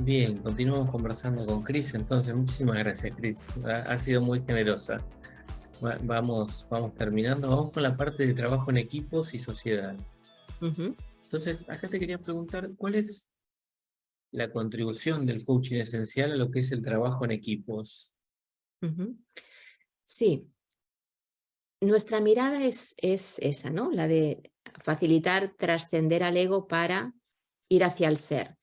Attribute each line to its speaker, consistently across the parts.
Speaker 1: Bien, continuamos conversando con Cris, entonces muchísimas gracias, Cris. Ha sido muy generosa. Vamos terminando, vamos con la parte de trabajo en equipos y sociedad.
Speaker 2: Ujú,
Speaker 1: Entonces, acá te quería preguntar, ¿cuál es la contribución del coaching esencial a lo que es el trabajo en equipos?
Speaker 2: ujú. Sí, nuestra mirada es esa, ¿no? La de facilitar trascender al ego para ir hacia el ser.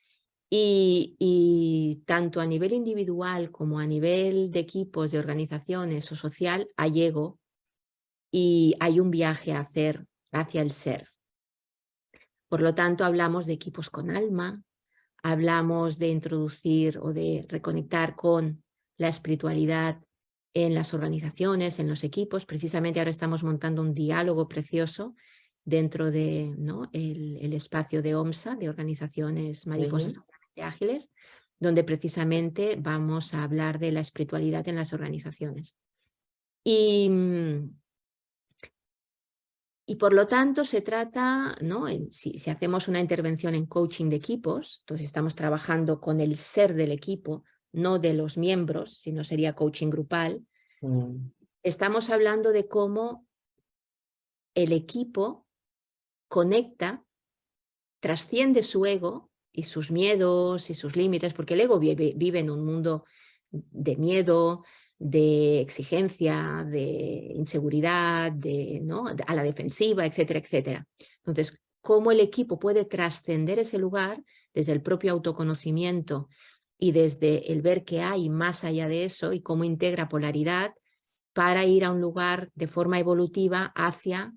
Speaker 2: Y tanto a nivel individual como a nivel de equipos, de organizaciones o social, hay ego y hay un viaje a hacer hacia el ser. Por lo tanto, hablamos de equipos con alma, hablamos de introducir o de reconectar con la espiritualidad en las organizaciones, en los equipos. Precisamente ahora estamos montando un diálogo precioso dentro de, ¿no?, el espacio de OMSA, de Organizaciones Mariposas
Speaker 1: Ujú.
Speaker 2: Altamente Ágiles, donde precisamente vamos a hablar de la espiritualidad en las organizaciones. Y, y por lo tanto se trata, ¿no?, si hacemos una intervención en coaching de equipos, entonces estamos trabajando con el ser del equipo, no de los miembros, sino sería coaching grupal.
Speaker 1: Mm,
Speaker 2: Estamos hablando de cómo el equipo conecta, trasciende su ego y sus miedos y sus límites, porque el ego vive en un mundo de miedo, de exigencia, de inseguridad, ¿no?, a la defensiva, etcétera, etcétera. Entonces, cómo el equipo puede trascender ese lugar desde el propio autoconocimiento y desde el ver qué hay más allá de eso y cómo integra polaridad para ir a un lugar de forma evolutiva hacia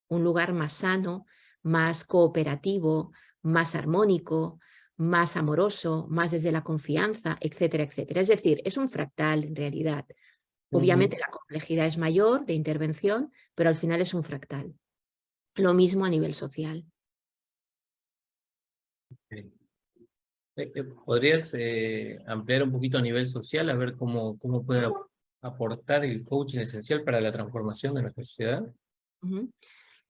Speaker 2: un lugar más sano, más cooperativo, más armónico, más amoroso, más desde la confianza, etcétera, etcétera. Es decir, es un fractal en realidad. Obviamente
Speaker 1: ujú.
Speaker 2: la complejidad es mayor de intervención, pero al final es un fractal. Lo mismo a nivel social.
Speaker 1: Sí. ¿Podrías ampliar un poquito a nivel social, a ver cómo puede aportar el coaching esencial para la transformación de nuestra sociedad?
Speaker 2: Ujú.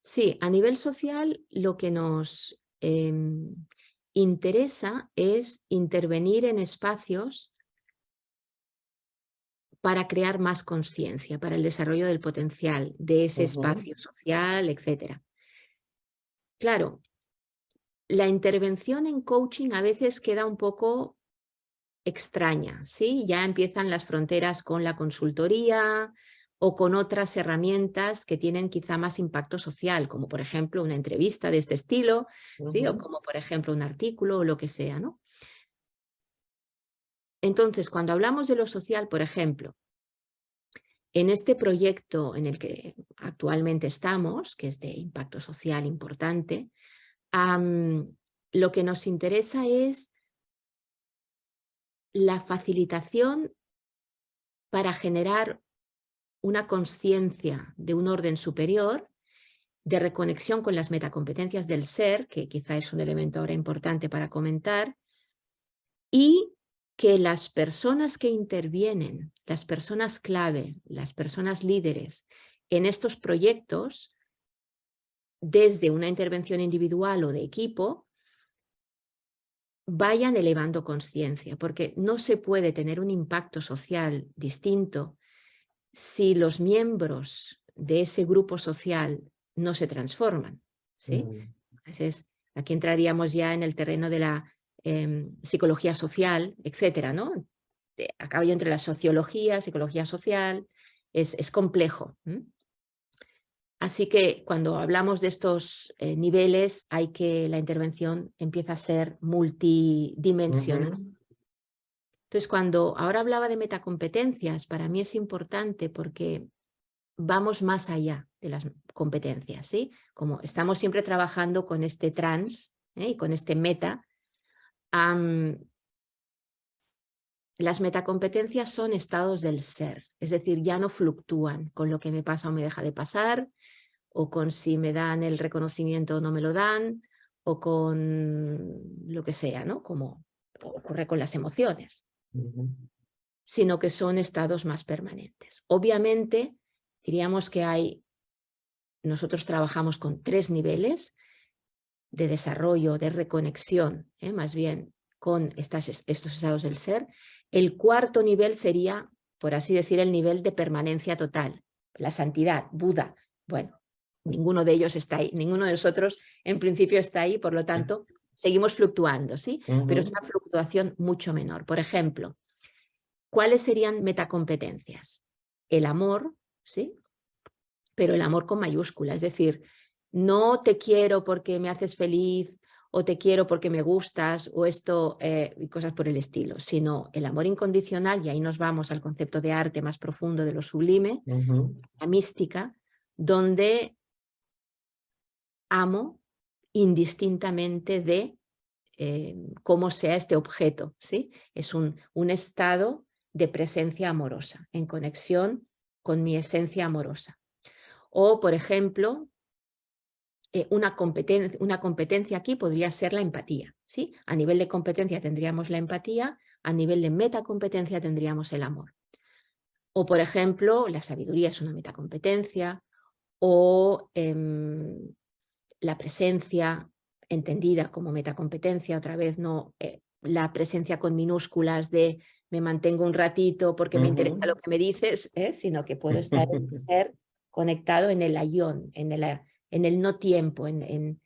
Speaker 2: Sí, a nivel social lo que nos interesa es intervenir en espacios para crear más conciencia, para el desarrollo del potencial de ese
Speaker 1: Ujú.
Speaker 2: espacio social, etcétera. Claro, la intervención en coaching a veces queda un poco extraña, ¿sí? Ya empiezan las fronteras con la consultoría o con otras herramientas que tienen quizá más impacto social, como por ejemplo una entrevista de este estilo, ¿sí? O
Speaker 1: Ujú.
Speaker 2: como por ejemplo un artículo o lo que sea, ¿no? Entonces, cuando hablamos de lo social, por ejemplo, en este proyecto en el que actualmente estamos, que es de impacto social importante, lo que nos interesa es la facilitación para generar una conciencia de un orden superior, de reconexión con las metacompetencias del ser, que quizá es un elemento ahora importante para comentar, y que las personas que intervienen, las personas clave, las personas líderes en estos proyectos, desde una intervención individual o de equipo, vayan elevando conciencia, porque no se puede tener un impacto social distinto si los miembros de ese grupo social no se transforman, ¿sí?
Speaker 1: Mm,
Speaker 2: Entonces, aquí entraríamos ya en el terreno de la psicología social, etcétera, ¿no? A caballo entre la sociología, psicología social, es complejo. Así que cuando hablamos de estos niveles, la intervención empieza a ser multidimensional.
Speaker 1: ujú.
Speaker 2: Entonces, cuando ahora hablaba de metacompetencias, para mí es importante porque vamos más allá de las competencias, ¿sí? Como estamos siempre trabajando con este trans y con este meta, am, las metacompetencias son estados del ser, es decir, ya no fluctúan con lo que me pasa o me deja de pasar, o con si me dan el reconocimiento o no me lo dan, o con lo que sea, ¿no? Como ocurre con las emociones,
Speaker 1: Ujú.
Speaker 2: sino que son estados más permanentes. Obviamente, diríamos que nosotros trabajamos con 3 niveles de desarrollo, de reconexión, más bien con estos estados del ser. El cuarto nivel sería, por así decir, el nivel de permanencia total, la santidad, Buda. Bueno, ninguno de ellos está ahí, ninguno de nosotros en principio está ahí, por lo tanto, seguimos fluctuando, ¿sí? Pero es una fluctuación mucho menor. Por ejemplo, ¿cuáles serían metacompetencias? El amor, ¿sí? Pero el amor con mayúscula, es decir, no te quiero porque me haces feliz o te quiero porque me gustas o esto y cosas por el estilo, sino el amor incondicional, y ahí nos vamos al concepto de arte más profundo de lo sublime, la mística, donde amo indistintamente de cómo sea este objeto, ¿sí? Es un estado de presencia amorosa, en conexión con mi esencia amorosa. O, por ejemplo, una competencia aquí podría ser la empatía, ¿sí? A nivel de competencia tendríamos la empatía, a nivel de metacompetencia tendríamos el amor. O, por ejemplo, la sabiduría es una metacompetencia, o la presencia entendida como metacompetencia, otra vez no la presencia con minúsculas de me mantengo un ratito porque me interesa lo que me dices, sino que puedo estar en el ser conectado en el ayón, en el no tiempo, en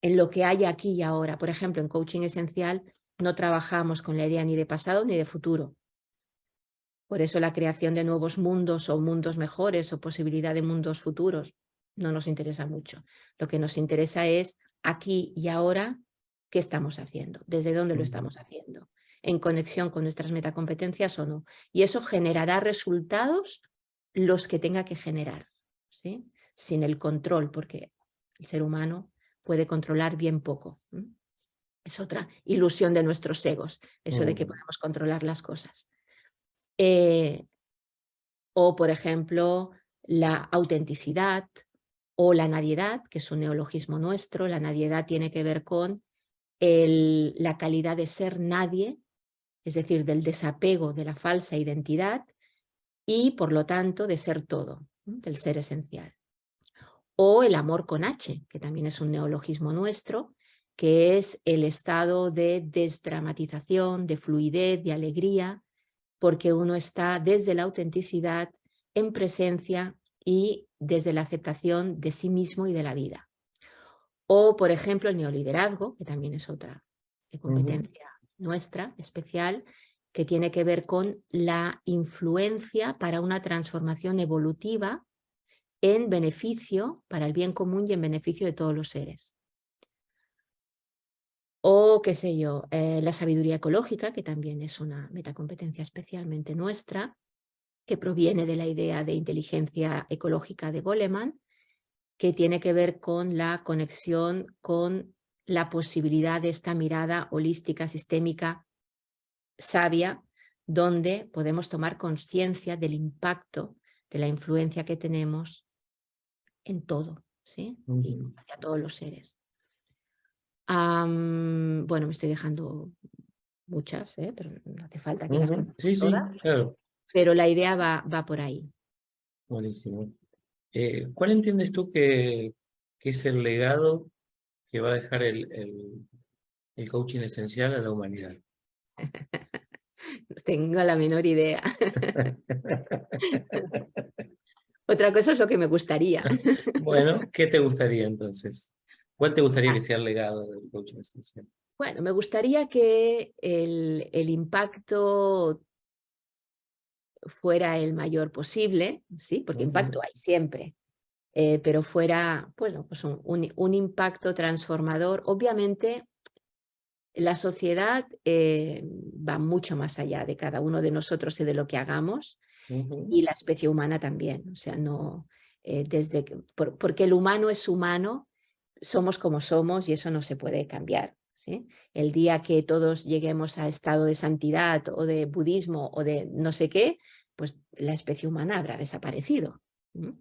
Speaker 2: lo que hay aquí y ahora. Por ejemplo, en coaching esencial no trabajamos con la idea ni de pasado ni de futuro. Por eso la creación de nuevos mundos o mundos mejores o posibilidad de mundos futuros no nos interesa mucho. Lo que nos interesa es aquí y ahora qué estamos haciendo, desde dónde lo estamos haciendo, en conexión con nuestras metacompetencias o no. Y eso generará resultados los que tenga que generar, ¿sí? Sin el control, porque el ser humano puede controlar bien poco. Es otra ilusión de nuestros egos, eso de que podemos controlar las cosas. O, por ejemplo, la autenticidad o la nadiedad, que es un neologismo nuestro. La nadiedad tiene que ver con la calidad de ser nadie, es decir, del desapego de la falsa identidad y, por lo tanto, de ser todo, ¿no? Del ser esencial. O el amor con H, que también es un neologismo nuestro, que es el estado de desdramatización, de fluidez, de alegría, porque uno está desde la autenticidad, en presencia y desde la aceptación de sí mismo y de la vida. O, por ejemplo, el neoliderazgo, que también es otra competencia nuestra, especial, que tiene que ver con la influencia para una transformación evolutiva en beneficio, para el bien común y en beneficio de todos los seres. O, qué sé yo, la sabiduría ecológica, que también es una metacompetencia especialmente nuestra, que proviene de la idea de inteligencia ecológica de Goleman, que tiene que ver con la conexión con la posibilidad de esta mirada holística, sistémica, sabia, donde podemos tomar conciencia del impacto, de la influencia que tenemos en todo, ¿sí? Y hacia todos los seres. Bueno, me estoy dejando muchas, pero no hace falta que las contemos todas.
Speaker 1: Claro.
Speaker 2: Pero la idea va por ahí.
Speaker 1: Buenísimo. ¿Cuál entiendes tú que es el legado que va a dejar el coaching esencial a la humanidad?
Speaker 2: No tengo la menor idea. Otra cosa es lo que me gustaría.
Speaker 1: Bueno, ¿qué te gustaría entonces? ¿Cuál te gustaría que sea el legado del coaching esencial?
Speaker 2: Bueno, me gustaría que el impacto fuera el mayor posible, ¿sí? Porque impacto hay siempre, pero fuera, bueno, pues un impacto transformador. Obviamente, la sociedad va mucho más allá de cada uno de nosotros y de lo que hagamos, y la especie humana también. O sea, no, porque el humano es humano, somos como somos y eso no se puede cambiar, ¿sí? El día que todos lleguemos a estado de santidad o de budismo o de no sé qué, pues la especie humana habrá desaparecido.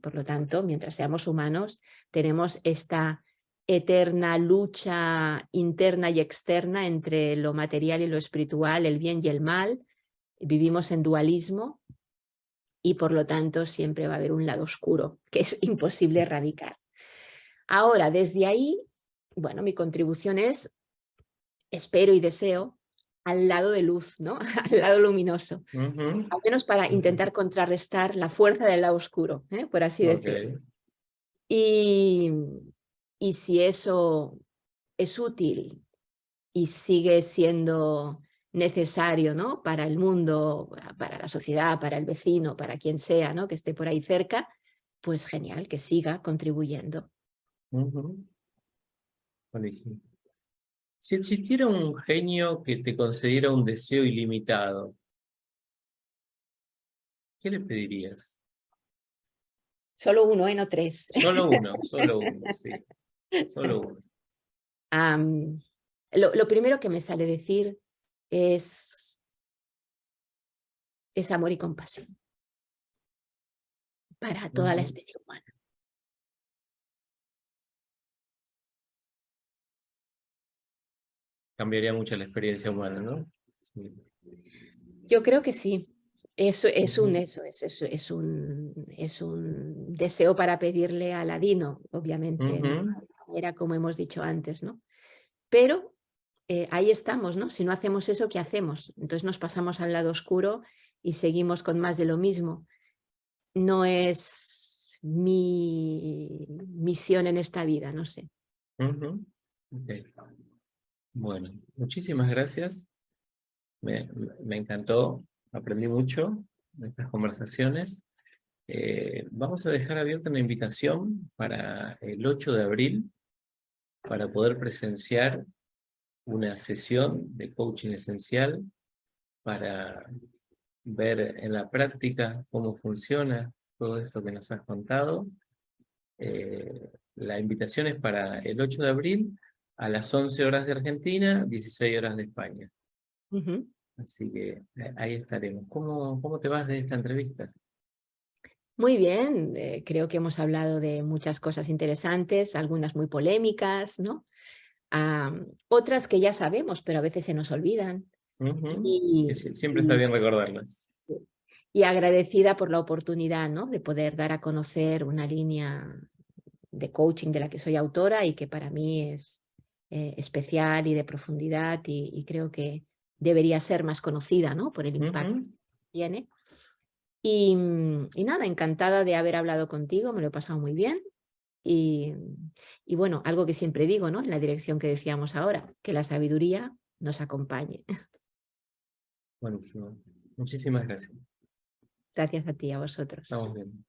Speaker 2: Por lo tanto, mientras seamos humanos, tenemos esta eterna lucha interna y externa entre lo material y lo espiritual, el bien y el mal. Vivimos en dualismo y por lo tanto siempre va a haber un lado oscuro que es imposible erradicar. Ahora, desde ahí, bueno, mi contribución es espero y deseo, al lado de luz, ¿no? Al lado luminoso.
Speaker 1: Ujú,
Speaker 2: Al menos para intentar contrarrestar la fuerza del lado oscuro, por así decirlo.
Speaker 1: ok.
Speaker 2: Y, y si eso es útil y sigue siendo necesario, ¿no? Para el mundo, para la sociedad, para el vecino, para quien sea, ¿no? Que esté por ahí cerca, pues genial, que siga contribuyendo.
Speaker 1: Ujú, buenísimo. Si existiera un genio que te concediera un deseo ilimitado, ¿qué le pedirías?
Speaker 2: Solo uno, no tres.
Speaker 1: Solo uno, sí, solo uno.
Speaker 2: Am, lo primero que me sale decir es amor y compasión para toda la
Speaker 1: Ujú.
Speaker 2: especie humana.
Speaker 1: Cambiaría mucho la experiencia humana, ¿no? Sí.
Speaker 2: Yo creo que sí. Eso
Speaker 1: Ujú,
Speaker 2: es un deseo para pedirle a Aladino, obviamente, no
Speaker 1: ujú,
Speaker 2: era como hemos dicho antes, ¿no? Pero ahí estamos, ¿no? Si no hacemos eso, ¿qué hacemos? Entonces nos pasamos al lado oscuro y seguimos con más de lo mismo. No es mi misión en esta vida, no sé.
Speaker 1: ujú. Ok. Bueno, muchísimas gracias. Me encantó, aprendí mucho de estas conversaciones. Vamos a dejar abierta una invitación para el 8 de abril para poder presenciar una sesión de coaching esencial para ver en la práctica cómo funciona todo esto que nos has contado. La invitación es para el 8 de abril a las 11 horas de Argentina, 16 horas de España.
Speaker 2: Ujú.
Speaker 1: Así que ahí estaremos. ¿Cómo te vas de esta entrevista?
Speaker 2: Muy bien, creo que hemos hablado de muchas cosas interesantes, algunas muy polémicas, ¿no? Otras que ya sabemos, pero a veces se nos olvidan.
Speaker 1: Ujú. Que
Speaker 2: Y,
Speaker 1: siempre está
Speaker 2: y-
Speaker 1: bien recordarlas.
Speaker 2: y agradecida por la oportunidad, ¿no? De poder dar a conocer una línea de coaching de la que soy autora y que para mí es especial y de profundidad y creo que debería ser más conocida, ¿no? Por el impacto
Speaker 1: Ujú.
Speaker 2: que tiene. Y nada, encantada de haber hablado contigo, me lo he pasado muy bien. Y, y bueno, algo que siempre digo, ¿no? En la dirección que decíamos ahora, que la sabiduría nos acompañe.
Speaker 1: Buenísimo. Muchísimas gracias.
Speaker 2: Gracias a ti, a vosotros.
Speaker 1: Estamos bien.